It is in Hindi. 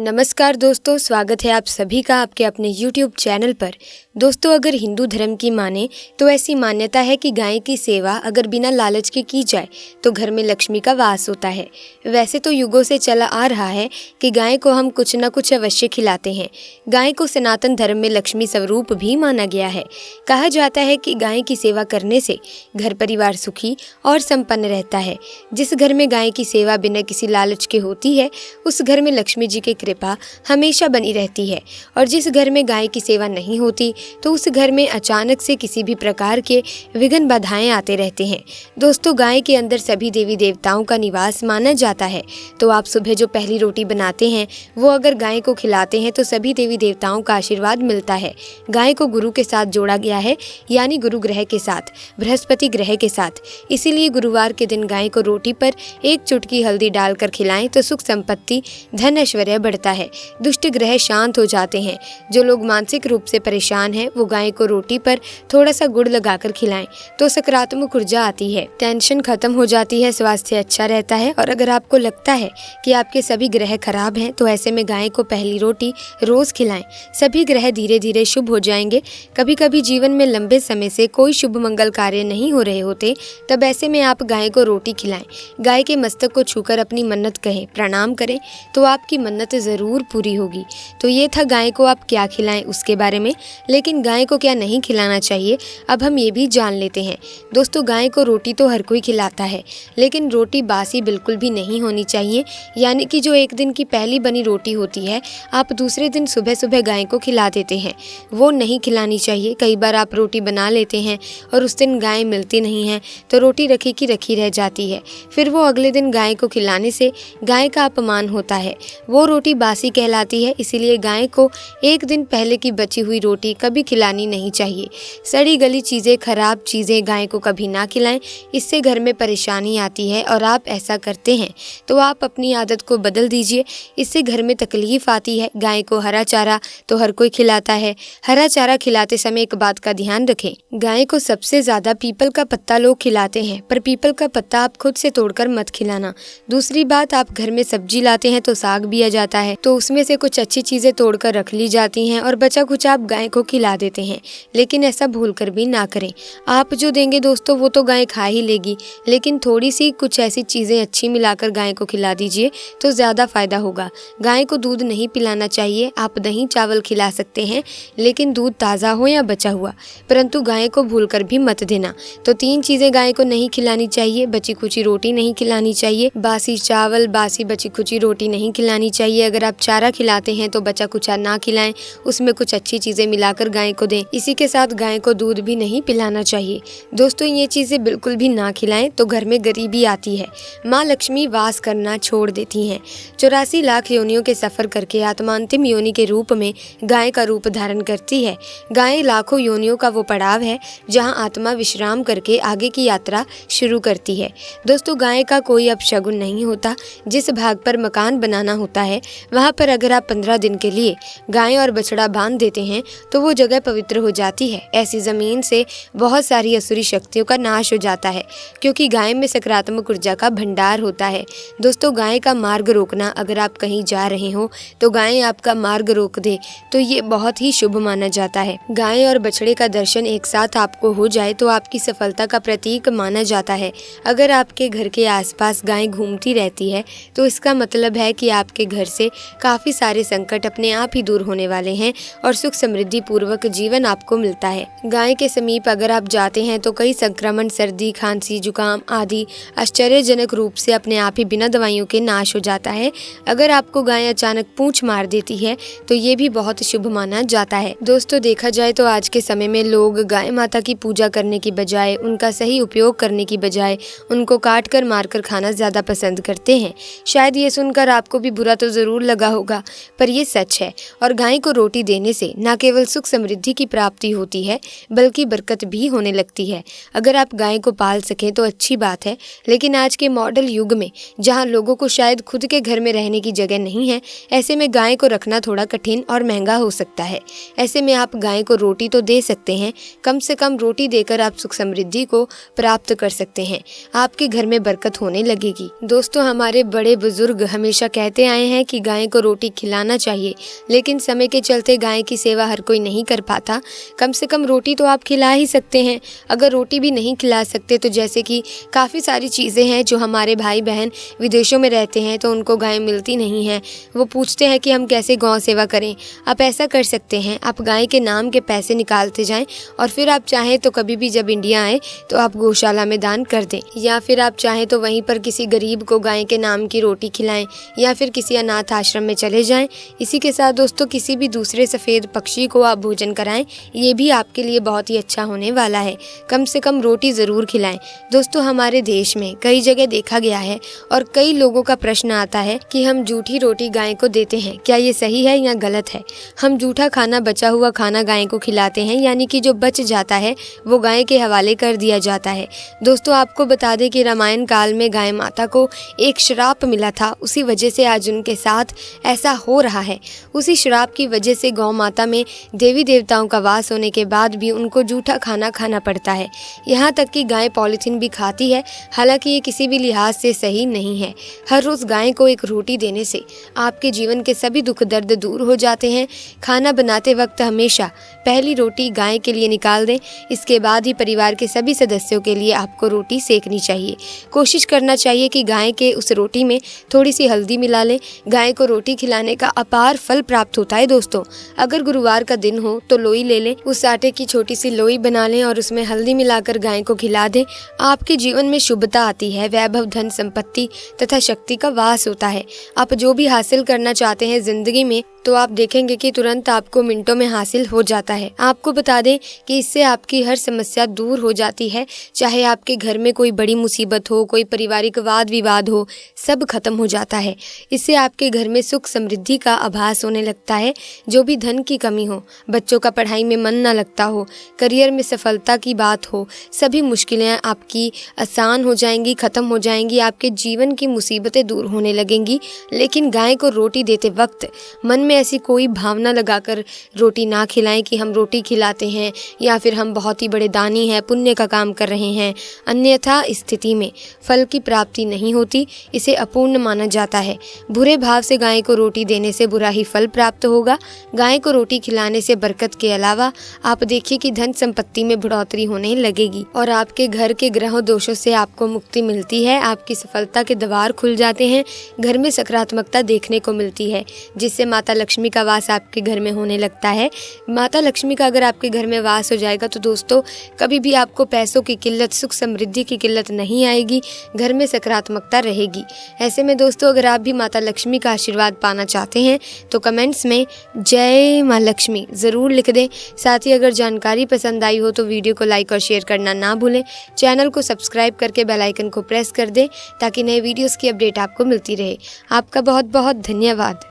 नमस्कार दोस्तों, स्वागत है आप सभी का आपके अपने YouTube चैनल पर। दोस्तों, अगर हिंदू धर्म की माने तो ऐसी मान्यता है कि गाय की सेवा अगर बिना लालच के की जाए तो घर में लक्ष्मी का वास होता है। वैसे तो युगों से चला आ रहा है कि गाय को हम कुछ न कुछ अवश्य खिलाते हैं। गाय को सनातन धर्म में लक्ष्मी स्वरूप भी माना गया है। कहा जाता है कि गाय की सेवा करने से घर परिवार सुखी और संपन्न रहता है। जिस घर में गाय की सेवा बिना किसी लालच के होती है उस घर में लक्ष्मी जी की कृपा हमेशा बनी रहती है, और जिस घर में गाय की सेवा नहीं होती तो उस घर में अचानक से किसी भी प्रकार के विघ्न बाधाएं आते रहते हैं। दोस्तों, गाय के अंदर सभी देवी देवताओं का निवास माना जाता है। तो आप सुबह जो पहली रोटी बनाते हैं वो अगर गाय को खिलाते हैं तो सभी देवी देवताओं का आशीर्वाद मिलता है। गाय को गुरु के साथ जोड़ा गया है, यानी गुरु ग्रह के साथ, बृहस्पति ग्रह के साथ। इसीलिए गुरुवार के दिन गाय को रोटी पर एक चुटकी हल्दी डालकर खिलाएं तो सुख संपत्ति, धन ऐश्वर्य बढ़ता है, दुष्ट ग्रह शांत हो जाते हैं। जो लोग मानसिक रूप से परेशान हैं वो गाय को रोटी पर थोड़ा सा गुड़ लगाकर खिलाएं तो सकारात्मक ऊर्जा आती है, टेंशन खत्म हो जाती है, स्वास्थ्य अच्छा रहता है। और अगर आपको लगता है कि आपके सभी ग्रह खराब हैं तो ऐसे में गाय को पहली रोटी रोज खिलाएं। सभी ग्रह धीरे धीरे शुभ हो जाएंगे। कभी कभी जीवन में लंबे समय से कोई शुभ मंगल कार्य नहीं हो रहे होते, तब ऐसे में आप गाय को रोटी खिलाएं। गाय के मस्तक को छूकर अपनी मन्नत कहें, प्रणाम करें तो आपकी मन्नत ज़रूर पूरी होगी। तो ये था गाय को आप क्या खिलाएं उसके बारे में। लेकिन गाय को क्या नहीं खिलाना चाहिए अब हम ये भी जान लेते हैं। दोस्तों, गाय को रोटी तो हर कोई खिलाता है, लेकिन रोटी बासी बिल्कुल भी नहीं होनी चाहिए। यानी कि जो एक दिन की पहली बनी रोटी होती है आप दूसरे दिन सुबह सुबह गाय को खिला देते हैं, वो नहीं खिलानी चाहिए। कई बार आप रोटी बना लेते हैं और उस दिन गाय मिलती नहीं है तो रोटी रखी की रखी रह जाती है। फिर वो अगले दिन गाय को खिलाने से गाय का अपमान होता है, वो रोटी बासी कहलाती है। इसीलिए गाय को एक दिन पहले की बची हुई रोटी कभी खिलानी नहीं चाहिए। सड़ी गली चीज़ें, खराब चीज़ें गाय को कभी ना खिलाएं, इससे घर में परेशानी आती है। और आप ऐसा करते हैं तो आप अपनी आदत को बदल दीजिए, इससे घर में तकलीफ आती है। गाय को हरा चारा तो हर कोई खिलाता है। हरा चारा खिलाते समय एक बात का ध्यान रखें, गाय को सबसे ज़्यादा पीपल का पत्ता लोग खिलाते हैं, पर पीपल का पत्ता आप खुद से तोड़कर मत खिलाना। दूसरी बात, आप घर में सब्जी लाते हैं तो साग भी आ जाता है तो उसमें से कुछ अच्छी चीज़ें तोड़कर रख ली जाती हैं और बचा कुछ आप गाय को खिला देते हैं। लेकिन ऐसा भूलकर भी ना करें। आप जो देंगे दोस्तों वो तो गाय खा ही लेगी, लेकिन थोड़ी सी कुछ ऐसी चीज़ें अच्छी मिलाकर गाय को खिला दीजिए तो ज़्यादा फायदा होगा। गाय को दूध नहीं पिलाना चाहिए। आप दही चावल खिला सकते हैं, लेकिन दूध ताज़ा हो या बचा हुआ, परंतु गाय को भूलकर भी मत देना। तो 3 चीज़ें गाय को नहीं खिलानी चाहिए। बची खुची रोटी नहीं खिलानी चाहिए, बासी चावल, बासी बची खुची रोटी नहीं खिलानी चाहिए। अगर आप चारा खिलाते हैं तो बचा कुचा ना खिलाएं, उसमें कुछ अच्छी चीज़ें मिलाकर गाय को दें। इसी के साथ गाय को दूध भी नहीं पिलाना चाहिए। दोस्तों, ये चीज़ें बिल्कुल भी ना खिलाएं तो घर में गरीबी आती है, माँ लक्ष्मी वास करना छोड़ देती हैं। 84 लाख योनियों के सफ़र करके आत्मा अंतिम योनि के रूप में गाय का रूप धारण करती है। गाय लाखों योनियों का वो पड़ाव है जहाँ आत्मा विश्राम करके आगे की यात्रा शुरू करती है। दोस्तों, गाय का कोई अपशगुन नहीं होता। जिस भाग पर मकान बनाना होता है वहाँ पर अगर आप 15 दिन के लिए गाय और बछड़ा बांध देते हैं तो वो जगह पवित्र हो जाती है। ऐसी ज़मीन से बहुत सारी असुरी शक्तियों का नाश हो जाता है, क्योंकि गाय में सकारात्मक ऊर्जा का भंडार होता है। दोस्तों, गाय का मार्ग रोकना, अगर आप कहीं जा रहे हो तो गाय आपका मार्ग रोक दे तो ये बहुत ही शुभ माना जाता है। गाय और बछड़े का दर्शन एक साथ आपको हो जाए तो आपकी सफलता का प्रतीक माना जाता है। अगर आपके घर के आसपास गाय घूमती रहती है तो इसका मतलब है कि आपके घर से काफ़ी सारे संकट अपने आप ही दूर होने वाले हैं और सुख समृद्धि पूर्वक जीवन आपको मिलता है। गाय के समीप अगर आप जाते हैं तो कई संक्रमण, सर्दी, खांसी, जुकाम आदि आश्चर्यजनक रूप से अपने आप ही बिना दवाइयों के नाश हो जाता है। अगर आपको गाय अचानक पूंछ मार देती है तो ये भी बहुत शुभ माना जाता है। दोस्तों, देखा जाए तो आज के समय में लोग गाय माता की पूजा करने की बजाय, उनका सही उपयोग करने की बजाय उनको काट कर मार कर खाना ज़्यादा पसंद करते हैं। शायद ये सुनकर आपको भी बुरा तो ज़रूर लगा होगा, पर ये सच है। और गाय को रोटी देने से न केवल सुख समृद्धि की प्राप्ति होती है बल्कि बरकत भी होने लगती है। अगर आप गाय को पाल सकें तो अच्छी बात है, लेकिन आज के मॉडल युग में जहाँ लोगों को शायद खुद के घर में रहने की जगह नहीं है, ऐसे में गाय को रखना थोड़ा कठिन और महंगा हो सकता है। ऐसे में आप गाय को रोटी तो दे सकते हैं, कम से कम रोटी देकर आप सुख समृद्धि को प्राप्त कर सकते हैं। आपके घर में बरकत होने लगेगी। दोस्तों, हमारे बड़े बुजुर्ग हमेशा कहते आए हैं कि गाय को रोटी खिलाना चाहिए, लेकिन समय के चलते गाय की सेवा हर कोई नहीं कर पाता। कम से कम रोटी तो आप खिला ही सकते हैं। अगर रोटी भी नहीं खिला सकते तो जैसे कि काफ़ी सारी चीज़ें हैं, जो हमारे भाई बहन विदेशों में रहते हैं तो उनको गाय मिलती नहीं है, वो पूछते हैं कि हम कैसे गौ सेवा करें। आप ऐसा कर सकते हैं, आप गाय के नाम के पैसे निकालते जाएं और फिर आप चाहें तो कभी भी जब इंडिया आए तो आप गौशाला में दान कर दें, या फिर आप चाहें तो वहीं पर किसी गरीब को गाय के नाम की रोटी खिलाएं, या फिर किसी अनाथ आश्रम में चले जाएं। इसी के साथ दोस्तों किसी भी दूसरे सफ़ेद पक्षी को आप भोजन कराएं, ये भी आपके लिए बहुत ही अच्छा होने वाला है। कम से कम रोटी ज़रूर खिलाएं। दोस्तों हमारे देश में कई जगह देखा गया है और कई लोगों का प्रश्न आता है कि हम जूठी रोटी गाय को देते हैं, क्या ये सही है या गलत है। हम जूठा खाना, बचा हुआ खाना गाय को खिलाते हैं, यानी कि जो बच जाता है वो गाय के हवाले कर दिया जाता है। दोस्तों आपको बता दें कि रामायण काल में गाय माता को एक श्राप मिला था, उसी वजह से आज उनके साथ ऐसा हो रहा है। उसी श्राप की वजह से गौ माता में देवी देवताओं का वास होने के बाद भी उनको जूठा खाना खाना पड़ता है। यहाँ तक कि गाय पॉलीथीन भी खाती है, हालांकि ये किसी भी लिहाज से सही नहीं है। हर रोज़ गाय को एक रोटी देने से आपके जीवन के सभी दुख दर्द दूर हो जाते हैं। खाना बनाते वक्त हमेशा पहली रोटी गाय के लिए निकाल दें, इसके बाद ही परिवार के सभी सदस्यों के लिए आपको रोटी सेकनी चाहिए। कोशिश करना चाहिए कि गाय के उस रोटी में थोड़ी सी हल्दी मिला लें। गाय को रोटी खिलाने का अपार फल प्राप्त होता है। दोस्तों अगर गुरुवार का दिन हो तो लोई ले लें, उस आटे की छोटी सी लोई बना लें और उसमें हल्दी मिलाकर गाय को खिला दें। आपके जीवन में शुभता आती है, वैभव, धन संपत्ति तथा शक्ति का वास होता है। आप जो भी हासिल करना चाहते हैं जिंदगी में तो आप देखेंगे कि तुरंत आपको मिनटों में हासिल हो जाता है। आपको बता दें कि इससे आपकी हर समस्या दूर हो जाती है। चाहे आपके घर में कोई बड़ी मुसीबत हो, कोई पारिवारिक वाद विवाद हो, सब खत्म हो जाता है। इससे आपके घर में सुख समृद्धि का आभास होने लगता है। जो भी धन की कमी हो, बच्चों का पढ़ाई में मन न लगता हो, करियर में सफलता की बात हो, सभी मुश्किलें आपकी आसान हो जाएंगी, खत्म हो जाएंगी। आपके जीवन की मुसीबतें दूर होने लगेंगी। लेकिन गाय को रोटी देते वक्त मन में ऐसी कोई भावना लगाकर रोटी ना खिलाएं कि हम रोटी खिलाते हैं या फिर हम बहुत ही बड़े दानी हैं, पुण्य का काम कर रहे हैं। अन्यथा स्थिति में फल की प्राप्ति नहीं होती, इसे अपूर्ण माना जाता है। बुरे भाव से गाय को रोटी देने से बुरा ही फल प्राप्त होगा। गाय को रोटी खिलाने से बरकत के अलावा आप देखिए कि धन संपत्ति में बढ़ोतरी होने लगेगी और आपके घर के ग्रह दोषों से आपको मुक्ति मिलती है। आपकी सफलता के द्वार खुल जाते हैं। घर में सकारात्मकता देखने को मिलती है, जिससे माता लक्ष्मी का वास आपके घर में होने लगता है। माता लक्ष्मी का अगर आपके घर में वास हो जाएगा तो दोस्तों कभी भी आपको पैसों की किल्लत, सुख समृद्धि की किल्लत नहीं आएगी। घर में सकारात्मकता रहेगी। ऐसे में दोस्तों अगर आप भी माता लक्ष्मी का आशीर्वाद पाना चाहते हैं तो कमेंट्स में जय माँ लक्ष्मी ज़रूर लिख दें। साथ ही अगर जानकारी पसंद आई हो तो वीडियो को लाइक और शेयर करना ना भूलें। चैनल को सब्सक्राइब करके बेल आइकन को प्रेस कर दें ताकि नए वीडियोस की अपडेट आपको मिलती रहे। आपका बहुत बहुत धन्यवाद।